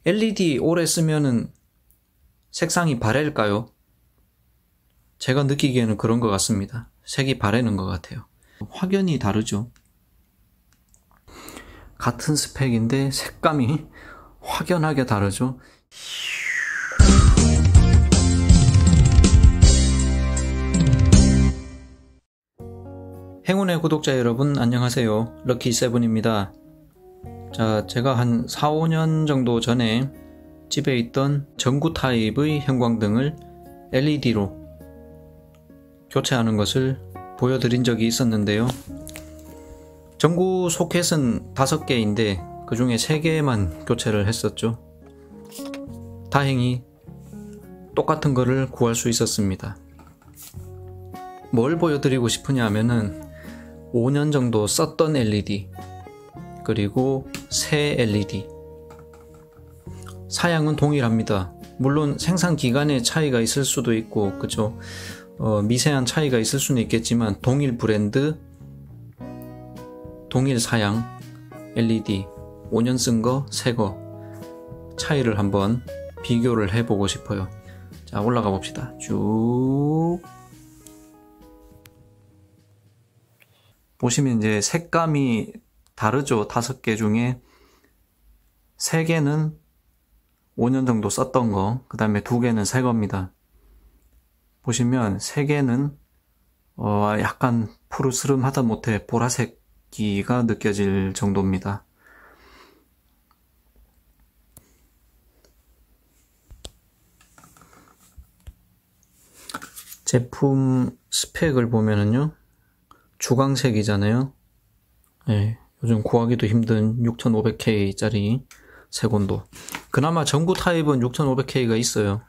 LED 오래 쓰면은 색상이 바랠까요? 제가 느끼기에는 그런 것 같습니다. 색이 바래는 것 같아요. 확연히 다르죠. 같은 스펙인데 색감이 확연하게 다르죠. 행운의 구독자 여러분 안녕하세요. 럭키세븐입니다. 자, 제가 한 4, 5년 정도 전에 집에 있던 전구 타입의 형광등을 LED로 교체하는 것을 보여드린 적이 있었는데요. 전구 소켓은 5개인데 그 중에 3개만 교체를 했었죠. 다행히 똑같은 거를 구할 수 있었습니다. 뭘 보여드리고 싶으냐 하면은 5년 정도 썼던 LED 그리고 새 LED 사양은 동일합니다. 물론 생산 기간의 차이가 있을 수도 있고 그죠? 미세한 차이가 있을 수는 있겠지만 동일 브랜드 동일 사양 LED 5년 쓴 거, 새 거 차이를 한번 비교를 해보고 싶어요. 자, 올라가 봅시다. 쭉 보시면 이제 색감이 다르죠. 5개 중에 3개는 5년 정도 썼던 거, 그 다음에 2개는 새 겁니다. 보시면 3개는 약간 푸르스름하다 못해 보라색기가 느껴질 정도입니다. 제품 스펙을 보면은요, 주광색이잖아요. 네, 요즘 구하기도 힘든 6500K짜리 색온도. 그나마 전구 타입은 6500K가 있어요.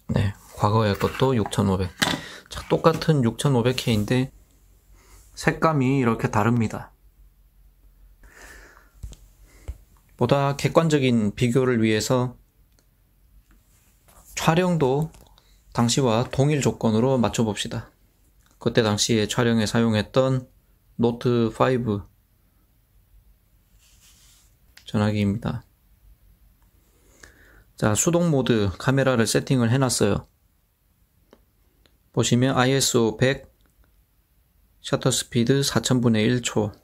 네, 과거의 것도 6500. 자, 똑같은 6500K인데 색감이 이렇게 다릅니다. 보다 객관적인 비교를 위해서 촬영도 당시와 동일 조건으로 맞춰봅시다. 그때 당시에 촬영에 사용했던 노트 5 전화기입니다. 자, 수동 모드 카메라를 세팅을 해놨어요. 보시면 ISO 100, 셔터 스피드 4000분의 1초, 그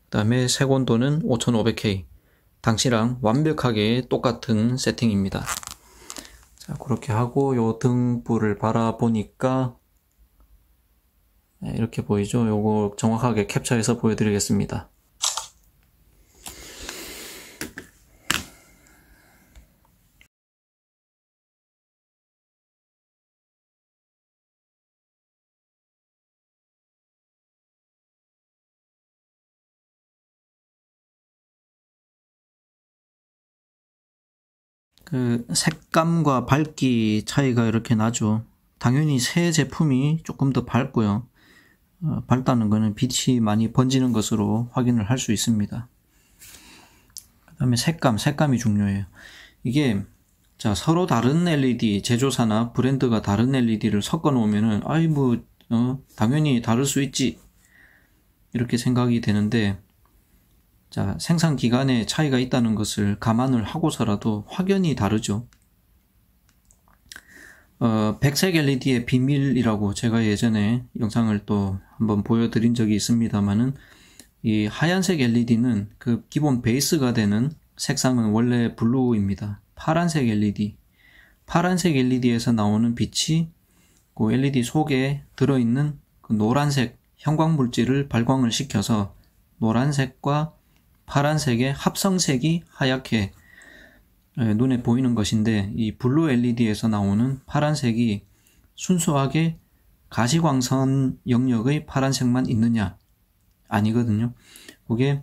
다음에 색온도는 5500K. 당시랑 완벽하게 똑같은 세팅입니다. 자, 그렇게 하고 요 등불을 바라보니까 이렇게 보이죠? 요거 정확하게 캡처해서 보여드리겠습니다. 그 색감과 밝기 차이가 이렇게 나죠. 당연히 새 제품이 조금 더 밝고요. 밝다는 것은 빛이 많이 번지는 것으로 확인을 할 수 있습니다. 그 다음에 색감이 중요해요. 이게 자, 서로 다른 LED 제조사나 브랜드가 다른 LED를 섞어 놓으면은 아이 뭐 당연히 다를 수 있지 이렇게 생각이 되는데, 자, 생산 기간에 차이가 있다는 것을 감안을 하고서라도 확연히 다르죠. 백색 LED의 비밀이라고 제가 예전에 영상을 또 한번 보여드린 적이 있습니다만은, 이 하얀색 LED는 그 기본 베이스가 되는 색상은 원래 블루입니다. 파란색 LED에서 나오는 빛이 그 LED 속에 들어있는 그 노란색 형광물질을 발광을 시켜서 노란색과 파란색의 합성색이 하얗게 눈에 보이는 것인데, 이 블루 LED에서 나오는 파란색이 순수하게 가시광선 영역의 파란색만 있느냐? 아니거든요. 그게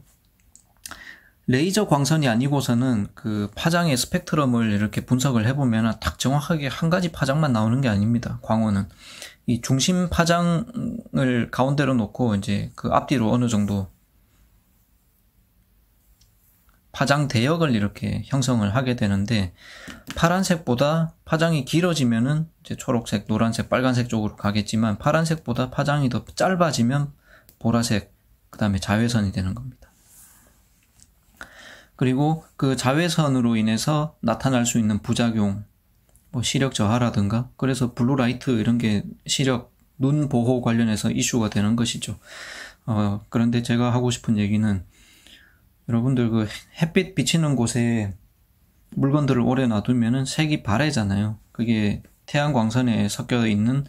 레이저 광선이 아니고서는 그 파장의 스펙트럼을 이렇게 분석을 해보면 딱 정확하게 한 가지 파장만 나오는 게 아닙니다. 광원은 이 중심 파장을 가운데로 놓고 이제 그 앞뒤로 어느 정도 파장 대역을 이렇게 형성을 하게 되는데, 파란색보다 파장이 길어지면은 이제 초록색, 노란색, 빨간색 쪽으로 가겠지만, 파란색보다 파장이 더 짧아지면 보라색, 그 다음에 자외선이 되는 겁니다. 그리고 그 자외선으로 인해서 나타날 수 있는 부작용, 뭐 시력 저하라든가, 그래서 블루라이트 이런 게 시력, 눈 보호 관련해서 이슈가 되는 것이죠. 그런데 제가 하고 싶은 얘기는, 여러분들 그 햇빛 비치는 곳에 물건들을 오래 놔두면은 색이 바래잖아요. 그게 태양광선에 섞여 있는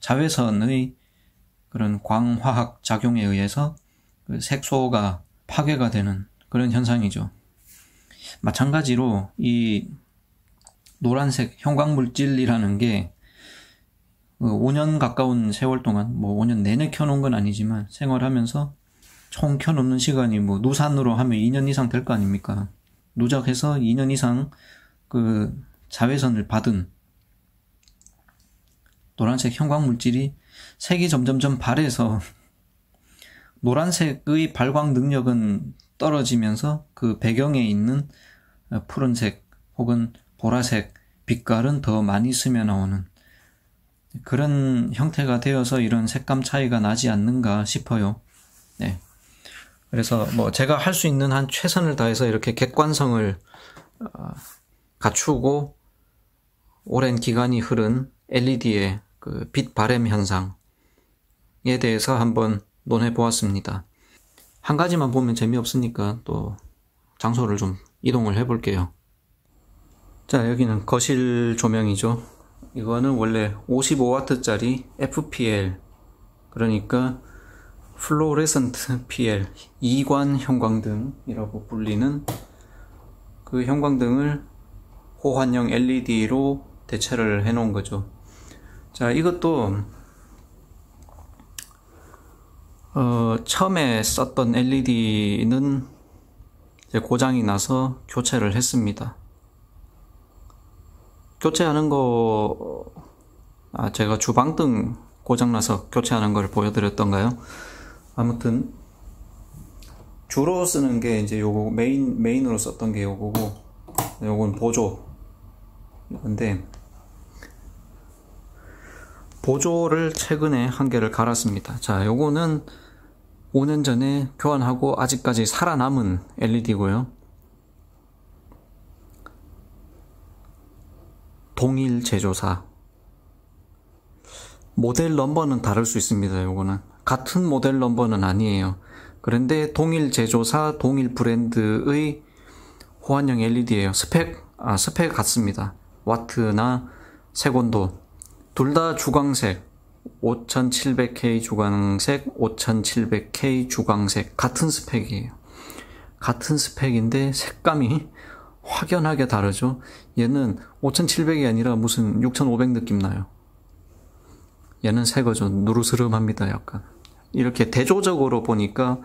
자외선의 그런 광화학 작용에 의해서 그 색소가 파괴가 되는 그런 현상이죠. 마찬가지로 이 노란색 형광물질이라는 게 5년 가까운 세월 동안, 뭐 5년 내내 켜놓은 건 아니지만 생활하면서 총 켜놓는 시간이 뭐 누산으로 하면 2년 이상 될 거 아닙니까? 누적해서 2년 이상 그 자외선을 받은 노란색 형광물질이 색이 점점점 바래서 노란색의 발광 능력은 떨어지면서 그 배경에 있는 푸른색 혹은 보라색 빛깔은 더 많이 스며 나오는 그런 형태가 되어서 이런 색감 차이가 나지 않는가 싶어요. 네. 그래서 뭐 제가 할 수 있는 한 최선을 다해서 이렇게 객관성을 갖추고 오랜 기간이 흐른 LED의 그 빛 발암 현상에 대해서 한번 논해 보았습니다. 한 가지만 보면 재미없으니까 또 장소를 좀 이동을 해 볼게요. 자, 여기는 거실 조명이죠. 이거는 원래 55W짜리 FPL, 그러니까 플로레센트 PL, 이관 형광등이라고 불리는 그 형광등을 호환형 LED로 대체를 해 놓은 거죠. 자, 이것도 처음에 썼던 LED는 고장이 나서 교체를 했습니다. 교체하는 거, 제가 주방등 고장나서 교체하는 걸 보여드렸던가요? 아무튼 주로 쓰는 게 이제 요거 메인으로 썼던 게 요거고, 요건 보조. 근데 보조를 최근에 한 개를 갈았습니다. 자, 요거는 5년 전에 교환하고 아직까지 살아남은 LED고요. 동일 제조사. 모델 넘버는 다를 수 있습니다. 요거는 같은 모델 넘버는 아니에요. 그런데 동일 제조사, 동일 브랜드의 호환형 LED예요. 스펙 같습니다. 와트나 색온도 둘 다 주광색, 5700K 주광색, 5700K 주광색 같은 스펙이에요. 같은 스펙인데 색감이 확연하게 다르죠. 얘는 5700이 아니라 무슨 6500 느낌 나요. 얘는 새거죠. 누르스름합니다. 약간 이렇게 대조적으로 보니까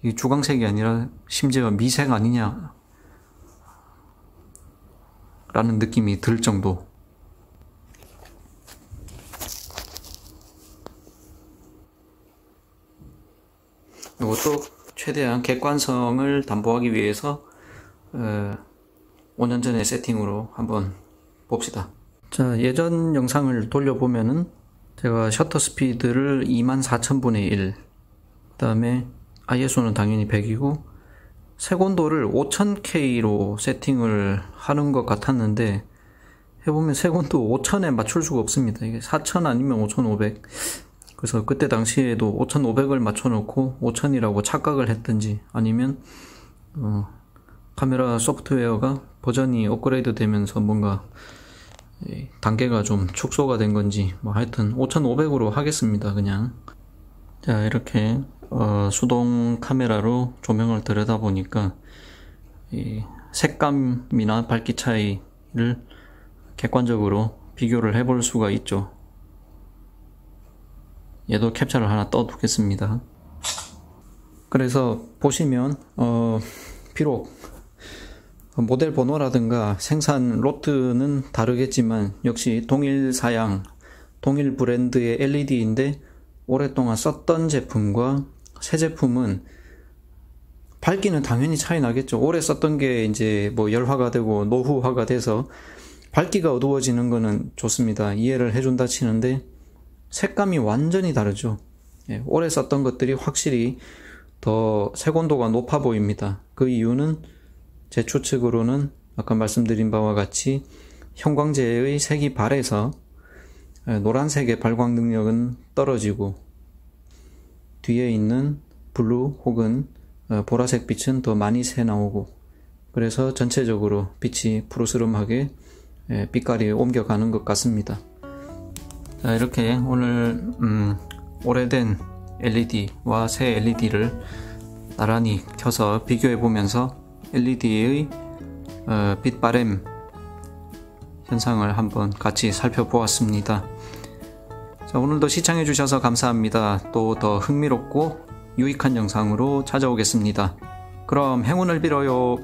이 주광색이 아니라 심지어 미색 아니냐 라는 느낌이 들 정도. 이것도 최대한 객관성을 담보하기 위해서 5년 전의 세팅으로 한번 봅시다. 자, 예전 영상을 돌려보면은 제가 셔터 스피드를 24000분의 1, 그 다음에 ISO는 당연히 100이고 색온도를 5000K로 세팅을 하는 것 같았는데 해보면 색온도 5000에 맞출 수가 없습니다. 이게 4000 아니면 5500. 그래서 그때 당시에도 5500을 맞춰놓고 5000이라고 착각을 했든지 아니면 카메라 소프트웨어가 버전이 업그레이드 되면서 뭔가 단계가 좀 축소가 된 건지 뭐 하여튼 5500으로 하겠습니다. 그냥. 자, 이렇게 수동 카메라로 조명을 들여다 보니까 이 색감이나 밝기 차이를 객관적으로 비교를 해볼 수가 있죠. 얘도 캡처를 하나 떠두겠습니다. 그래서 보시면 비록 모델 번호라든가 생산 로트는 다르겠지만 역시 동일 사양, 동일 브랜드의 LED인데 오랫동안 썼던 제품과 새 제품은 밝기는 당연히 차이 나겠죠. 오래 썼던 게 이제 뭐 열화가 되고 노후화가 돼서 밝기가 어두워지는 거는 좋습니다. 이해를 해준다 치는데 색감이 완전히 다르죠. 예, 오래 썼던 것들이 확실히 더 색온도가 높아 보입니다. 그 이유는 제 추측으로는 아까 말씀드린 바와 같이 형광제의 색이 발해서 노란색의 발광 능력은 떨어지고 뒤에 있는 블루 혹은 보라색 빛은 더 많이 새 나오고, 그래서 전체적으로 빛이 푸르스름하게 빛깔이 옮겨가는 것 같습니다. 자, 이렇게 오늘 오래된 LED와 새 LED를 나란히 켜서 비교해 보면서 LED의 빛바램 현상을 한번 같이 살펴보았습니다. 자, 오늘도 시청해 주셔서 감사합니다. 또 더 흥미롭고 유익한 영상으로 찾아오겠습니다. 그럼 행운을 빌어요.